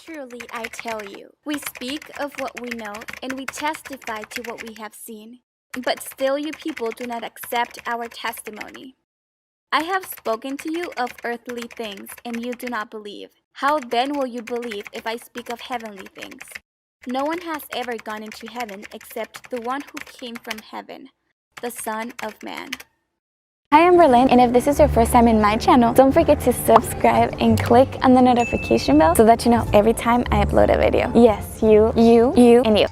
Truly, I tell you, we speak of what we know and we testify to what we have seen. But still, you people do not accept our testimony. I have spoken to you of earthly things, and you do not believe. How then will you believe if I speak of heavenly things? No one has ever gone into heaven except the one who came from heaven, the Son of Man. Hi, I'm Berlyn, and if this is your first time in my channel, don't forget to subscribe and click on the notification bell so that you know every time I upload a video. Yes, you, and you.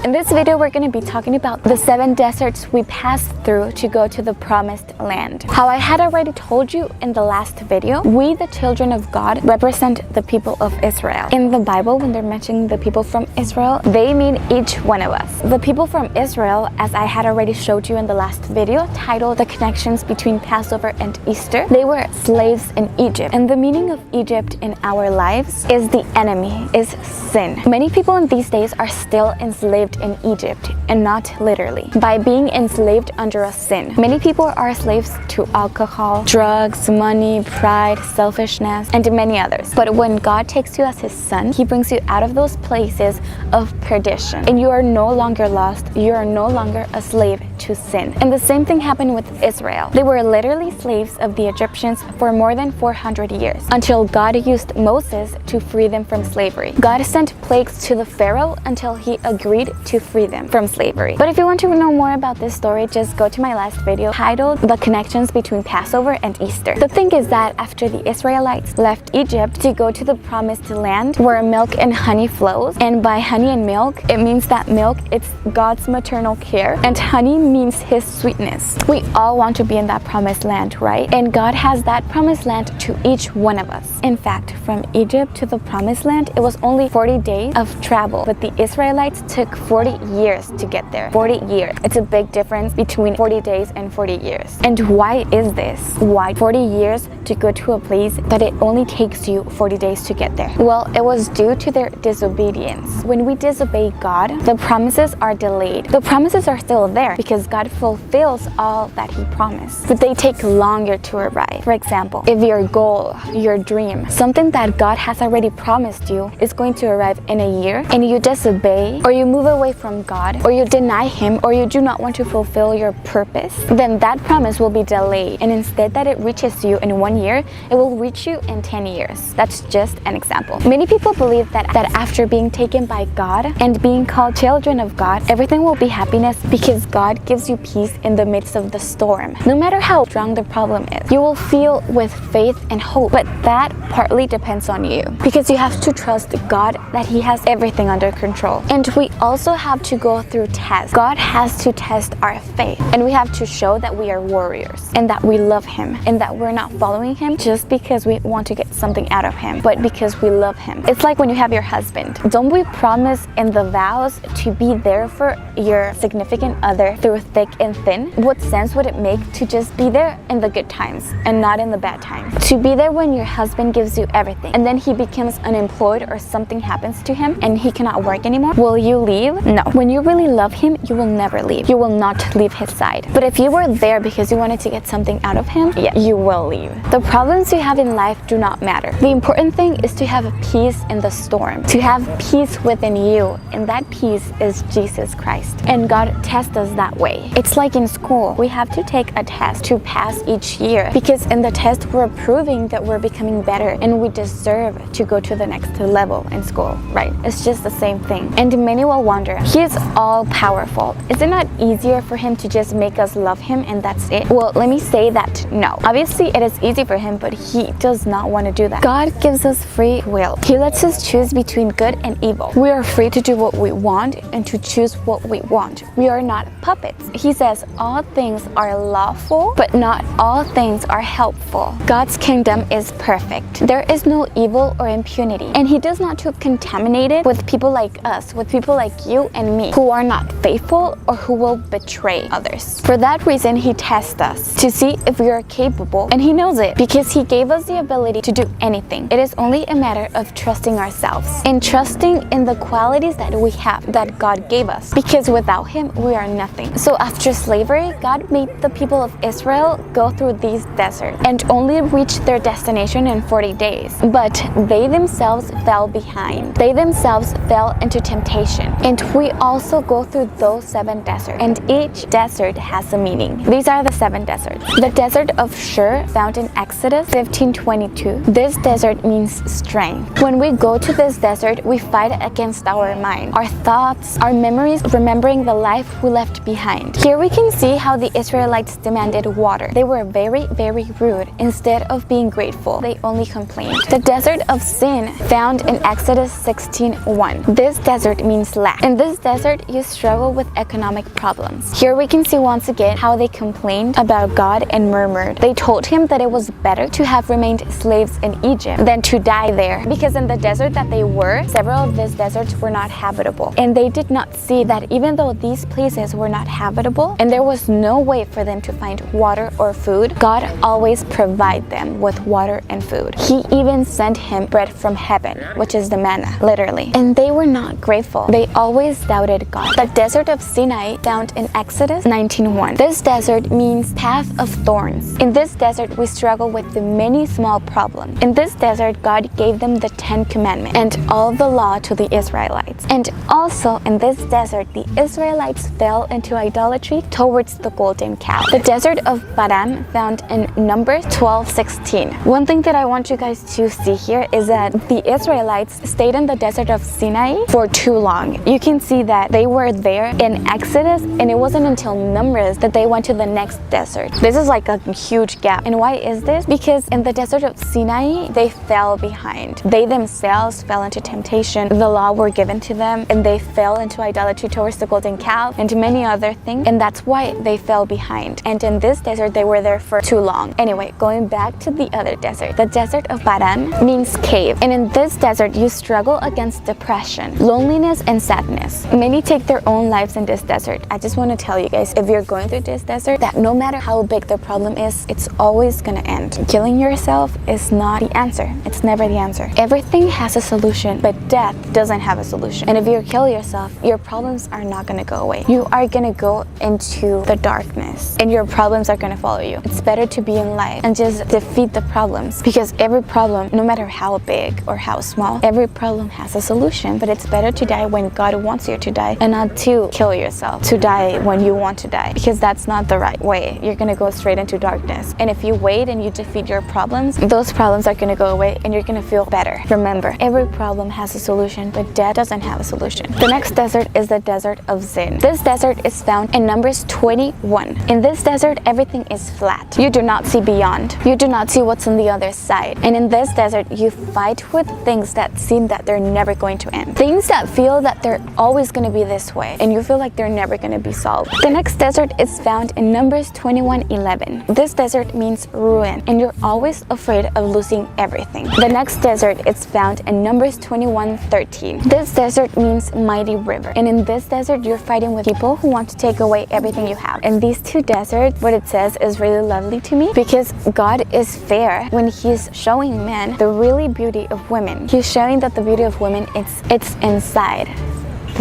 In this video, we're going to be talking about the 7 deserts we passed through to go to the promised land. How I had already told you in the last video, we, the children of God, represent the people of Israel. In the Bible, when they're mentioning the people from Israel, they mean each one of us. The people from Israel, as I had already showed you in the last video, titled The Connections Between Passover and Easter, they were slaves in Egypt. And the meaning of Egypt in our lives is the enemy, is sin. Many people in these days are still enslaved in Egypt, and not literally, by being enslaved under a sin. Many people are slaves to alcohol, drugs, money, pride, selfishness, and many others. But when God takes you as his son, he brings you out of those places of perdition, and you are no longer lost. You are no longer a slave to sin. And the same thing happened with Israel. They were literally slaves of the Egyptians for more than 400 years, until God used Moses to free them from slavery. God sent plagues to the Pharaoh until he agreed to free them from slavery. But if you want to know more about this story, just go to my last video titled The Connections Between Passover and Easter. The thing is that after the Israelites left Egypt to go to the promised land where milk and honey flows, and by honey and milk, it means that milk, it's God's maternal care, and honey means his sweetness. We all want to be in that promised land, right? And God has that promised land to each one of us. In fact, from Egypt to the promised land, it was only 40 days of travel, but the Israelites took 40 years to get there. 40 years. It's a big difference between 40 days and 40 years. And why is this? Why 40 years to go to a place that it only takes you 40 days to get there? Well, it was due to their disobedience. When we disobey God, the promises are delayed. The promises are still there because God fulfills all that he promised, but they take longer to arrive. For example, if your goal, your dream, something that God has already promised you is going to arrive in a year, and you disobey, or you move away from God, or you deny him, or you do not want to fulfill your purpose, then that promise will be delayed, and instead that it reaches you in 1 year, it will reach you in 10 years. That's just an example. Many people believe that after being taken by God and being called children of God, everything will be happiness because God gives you peace in the midst of the storm. No matter how strong the problem is, you will feel with faith and hope, but that partly depends on you, because you have to trust God that he has everything under control. And we also have to go through tests. God has to test our faith, and we have to show that we are warriors, and that we love him, and that we're not following him just because we want to get something out of him, but because we love him. It's like when you have your husband. Don't we promise in the vows to be there for your significant other through thick and thin? What sense would it make to just be there in the good times and not in the bad times? To be there when your husband gives you everything, and then he becomes unemployed or something happens to him and he cannot work anymore, will you leave? No. When you really love him, you will never leave. You will not leave his side. But if you were there because you wanted to get something out of him, yeah, you will leave. The problems you have in life do not matter. The important thing is to have peace in the storm, to have peace within you, and that peace is Jesus Christ. And God tests us that way. It's like in school, we have to take a test to pass each year, because in the test we're proving that we're becoming better and we deserve to go to the next level in school, right? It's just the same thing. And many will wonder, he is all powerful. Is it not easier for him to just make us love him and that's it? Well, let me say that no. Obviously, it is easy for him, but he does not want to do that. God gives us free will. He lets us choose between good and evil. We are free to do what we want and to choose what we want. We are not puppets. He says all things are lawful, but not all things are helpful. God's kingdom is perfect. There is no evil or impunity, and he does not to contaminate it with people like us, with people like you and me who are not faithful or who will betray others. For that reason, he tests us to see if we are capable, and he knows it because he gave us the ability to do anything. It is only a matter of trusting ourselves and trusting in the qualities that we have, that God gave us, because without him we are nothing. So after slavery, God made the people of Israel go through these deserts and only reach their destination in 40 days. But they themselves fell behind. They themselves fell into temptation. And we also go through those 7 deserts, and each desert has a meaning. These are the 7 deserts. The desert of Shur, found in Exodus 15:22. This desert means strength. When we go to this desert, we fight against our mind, our thoughts, our memories, remembering the life we left behind. Here we can see how the Israelites demanded water. They were very, very rude. Instead of being grateful, they only complained. The desert of sin, found in Exodus 16:1. This desert means lack. In this desert, you struggle with economic problems. Here we can see once again how they complained about God and murmured. They told him that it was better to have remained slaves in Egypt than to die there, because in the desert that they were, several of these deserts were not habitable. And they did not see that even though these places were not habitable and there was no way for them to find water or food, God always provided them with water and food. He even sent him bread from heaven, which is the manna, literally. And they were not grateful. They always doubted God. The desert of Sinai, found in Exodus 19:1. This desert means path of thorns. In this desert, we struggle with the many small problems. In this desert, God gave them the 10 commandments and all the law to the Israelites. And also in this desert, the Israelites fell into idolatry towards the golden calf. The desert of Paran, found in Numbers 12:16. One thing that I want you guys to see here is that the Israelites stayed in the desert of Sinai for too long. You can see that they were there in Exodus, and it wasn't until Numbers that they went to the next desert. This is like a huge gap. And why is this? Because in the desert of Sinai, they fell behind. They themselves fell into temptation. The law were given to them, and they fell into idolatry towards the golden calf and many other things, and that's why they fell behind. And in this desert, they were there for too long. Anyway, going back to the other desert, the desert of Paran means cave. And in this desert, you struggle against depression, loneliness, and sadness. Many take their own lives in this desert. I just want to tell you guys, if you're going through this desert, that no matter how big the problem is, it's always gonna end. Killing yourself is not the answer. It's never the answer. Everything has a solution, but death doesn't have a solution. And if you kill yourself, your problems are not gonna go away. You are gonna go into the darkness, and your problems are gonna follow you. It's better to be in life and just defeat the problems, because every problem, no matter how big or how small, every problem has a solution. But it's better to die when God wants you to die, and not to kill yourself, to die when you want to die, because that's not the right way. You're gonna go straight into darkness. And if you wait and you defeat your problems, those problems are gonna go away and you're gonna feel better. Remember, every problem has a solution, but death doesn't have a solution. The next desert is the desert of Zin. This desert is found in Numbers 21. In this desert, everything is flat. You do not see beyond. You do not see what's on the other side. And in this desert, you fight with things that seem that they're never going to end. Things that feel that they're always going to be this way, and you feel like they're never going to be solved. The next desert is found in Numbers 21:11. This desert means ruin, and you're always afraid of losing everything. The next desert is found in Numbers 21:13. This desert means mighty river, and in this desert, you're fighting with people who want to take away everything you have. And these two deserts, what it says is really lovely to me, because God is fair when he's showing men the really beauty of women. He's showing that the beauty of women, it's inside.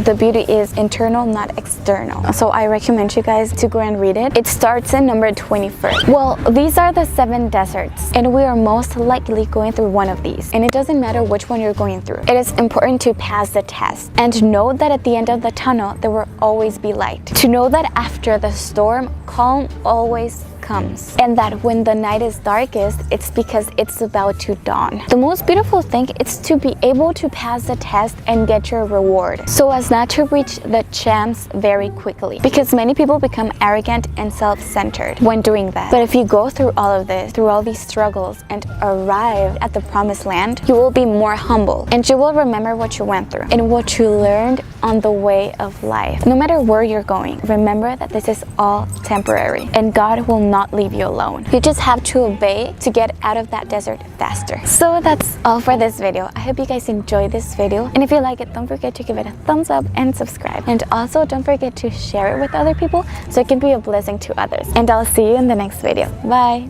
The beauty is internal, not external. So I recommend you guys to go and read it. It starts in number 21. Well, these are the 7 deserts, and we are most likely going through one of these. And it doesn't matter which one you're going through. It is important to pass the test and know that at the end of the tunnel, there will always be light. To know that after the storm, calm always comes, and that when the night is darkest, it's because it's about to dawn. The most beautiful thing is to be able to pass the test and get your reward, so as not to reach the champs very quickly, because many people become arrogant and self-centered when doing that. But if you go through all of this, through all these struggles, and arrive at the promised land, you will be more humble, and you will remember what you went through and what you learned on the way of life. No matter where you're going, remember that this is all temporary, and God will not not leave you alone. You just have to obey to get out of that desert faster. So that's all for this video. I hope you guys enjoyed this video, and if you like it, don't forget to give it a thumbs up and subscribe, and also don't forget to share it with other people so it can be a blessing to others. And I'll see you in the next video. Bye.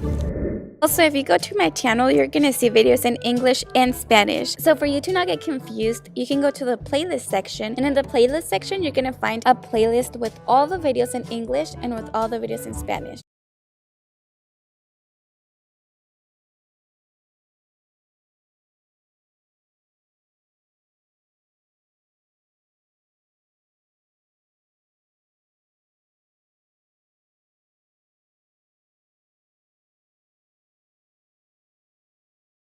Also, if you go to my channel, you're gonna see videos in English and Spanish. So for you to not get confused, you can go to the playlist section, and in the playlist section, you're gonna find a playlist with all the videos in English and with all the videos in Spanish.